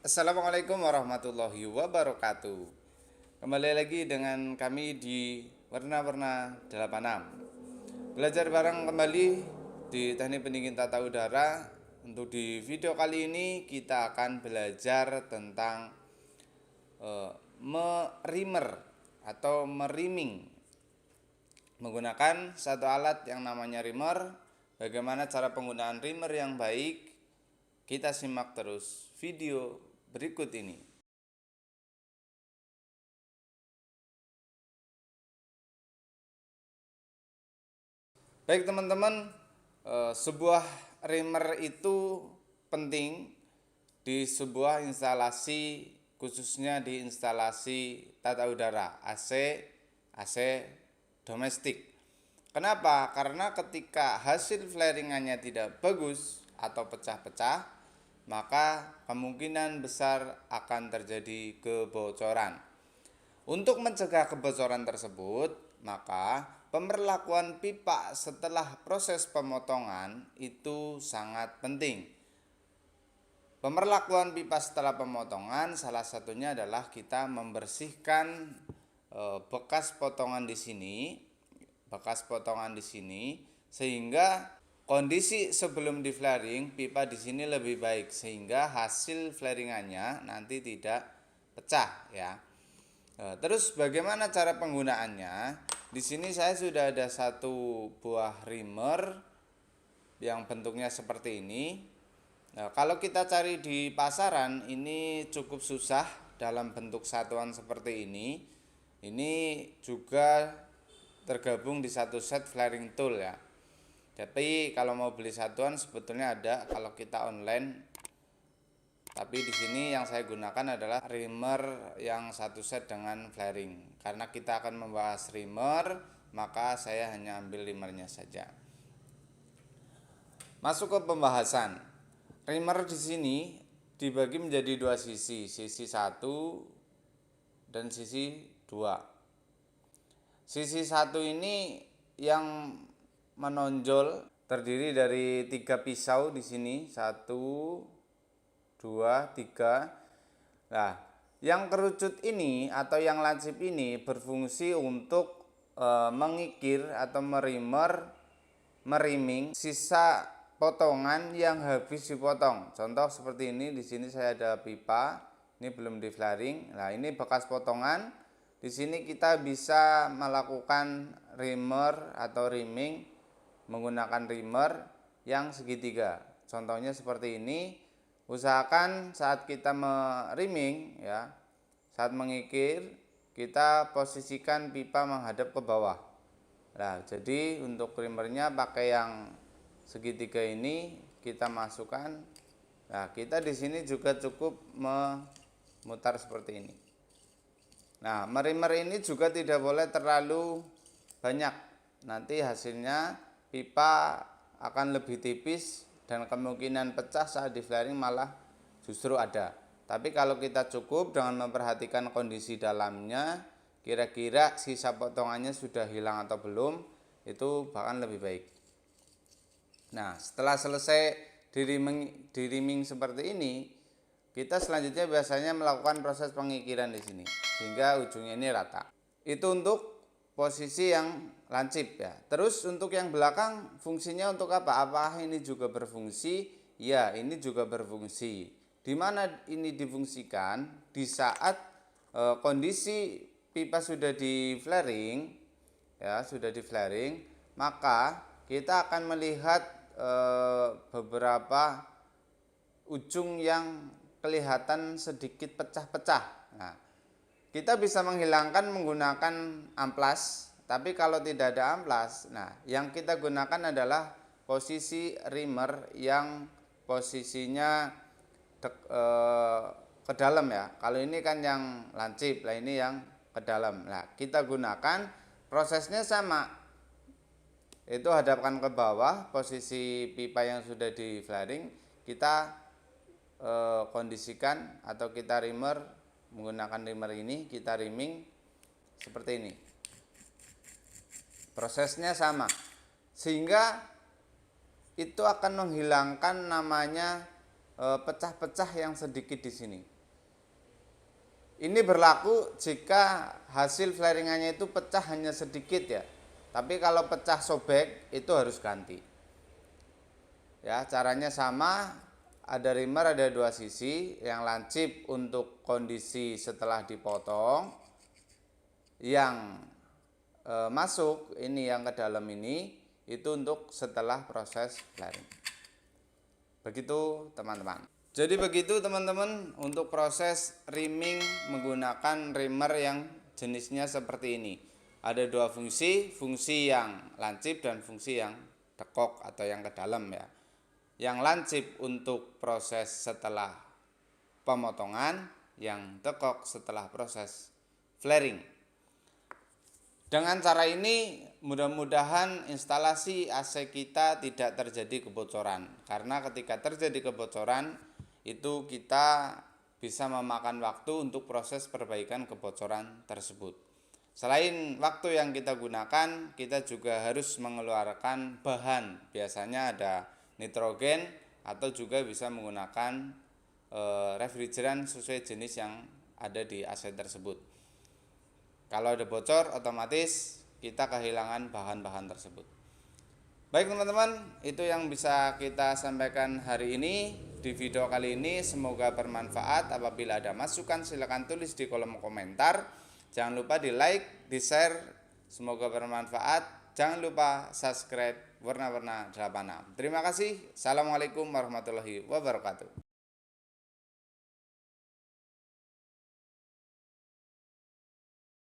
Assalamualaikum warahmatullahi wabarakatuh. Kembali lagi dengan kami di Warna-Warna 86. Belajar bareng kembali di Teknik Pendingin Tata Udara. Untuk di video kali ini kita akan belajar tentang merimer atau meriming menggunakan satu alat yang namanya rimmer. Bagaimana cara penggunaan rimmer yang baik? Kita simak terus video berikut ini. Baik teman-teman, sebuah rimmer itu penting di sebuah instalasi, khususnya di instalasi tata udara AC domestik. Kenapa? Karena ketika hasil flaringannya tidak bagus atau pecah-pecah, maka kemungkinan besar akan terjadi kebocoran. Untuk mencegah kebocoran tersebut, maka pemberlakuan pipa setelah proses pemotongan itu sangat penting. Pemberlakuan pipa setelah pemotongan salah satunya adalah kita membersihkan bekas potongan di sini, sehingga kondisi sebelum di flaring pipa di sini lebih baik, sehingga hasil flaringannya nanti tidak pecah ya. Terus bagaimana cara penggunaannya? Di sini saya sudah ada satu buah rimmer yang bentuknya seperti ini. Nah, kalau kita cari di pasaran ini cukup susah dalam bentuk satuan seperti ini. Ini juga tergabung di satu set flaring tool ya. Tapi kalau mau beli satuan sebetulnya ada kalau kita online. Tapi di sini yang saya gunakan adalah rimmer yang satu set dengan flaring. Karena kita akan membahas rimmer, maka saya hanya ambil rimmernya saja. Masuk ke pembahasan. Rimmer di sini dibagi menjadi dua sisi satu dan sisi dua. Sisi satu ini yang menonjol terdiri dari 3 pisau di sini, 1 2 3. Nah, yang kerucut ini atau yang lancip ini berfungsi untuk mengikir atau meriming sisa potongan yang habis dipotong. Contoh seperti ini, di sini saya ada pipa, ini belum di flaring. Nah, ini bekas potongan. Di sini kita bisa melakukan rimmer atau rimming menggunakan rimmer yang segitiga. Contohnya seperti ini. Usahakan saat kita merimming ya, saat mengikir kita posisikan pipa menghadap ke bawah. Nah, jadi untuk rimmernya pakai yang segitiga ini kita masukkan. Nah, kita di sini juga cukup memutar seperti ini. Nah, merimmer ini juga tidak boleh terlalu banyak. Nanti hasilnya pipa akan lebih tipis dan kemungkinan pecah saat di flaring malah justru ada. Tapi kalau kita cukup dengan memperhatikan kondisi dalamnya, kira-kira sisa potongannya sudah hilang atau belum, itu bahkan lebih baik. Nah, setelah selesai di-rimming seperti ini, kita selanjutnya biasanya melakukan proses pengikiran di sini sehingga ujungnya ini rata. Itu untuk posisi yang lancip ya. Terus untuk yang belakang fungsinya untuk apa? Apakah ini juga berfungsi? Ya, ini juga berfungsi. Di mana ini difungsikan? Di saat kondisi pipa sudah di flaring ya, maka kita akan melihat beberapa ujung yang kelihatan sedikit pecah-pecah. Nah, kita bisa menghilangkan menggunakan amplas, tapi kalau tidak ada amplas, nah yang kita gunakan adalah posisi rimmer yang posisinya ke dalam ya. Kalau ini kan yang lancip, lah ini yang ke dalam. Nah, kita gunakan prosesnya sama. Itu hadapkan ke bawah posisi pipa yang sudah di flaring, kita kondisikan atau kita rimmer. Menggunakan rimmer ini kita rimming seperti ini. Prosesnya sama. Sehingga itu akan menghilangkan namanya pecah-pecah yang sedikit di sini. Ini berlaku jika hasil flaringannya itu pecah hanya sedikit ya. Tapi kalau pecah sobek itu harus ganti. Ya, caranya sama. Ada rimmer ada dua sisi, yang lancip untuk kondisi setelah dipotong, yang masuk ini yang ke dalam ini itu untuk setelah proses flaring. Begitu teman-teman. Jadi begitu teman-teman untuk proses rimming menggunakan rimmer yang jenisnya seperti ini. Ada dua fungsi, fungsi yang lancip dan fungsi yang dekok atau yang ke dalam ya. Yang lancip untuk proses setelah pemotongan, yang dekok setelah proses flaring. Dengan cara ini mudah-mudahan instalasi AC kita tidak terjadi kebocoran. Karena ketika terjadi kebocoran itu kita bisa memakan waktu untuk proses perbaikan kebocoran tersebut. Selain waktu yang kita gunakan, kita juga harus mengeluarkan bahan. Biasanya ada nitrogen atau juga bisa menggunakan refrigeran sesuai jenis yang ada di AC tersebut. Kalau ada bocor otomatis kita kehilangan bahan-bahan tersebut. Baik teman-teman, itu yang bisa kita sampaikan hari ini di video kali ini. Semoga bermanfaat. Apabila ada masukan silakan tulis di kolom komentar. Jangan lupa di like, di share. Semoga bermanfaat. Jangan lupa subscribe Warna-Warna 86. Terima kasih. Assalamualaikum warahmatullahi wabarakatuh.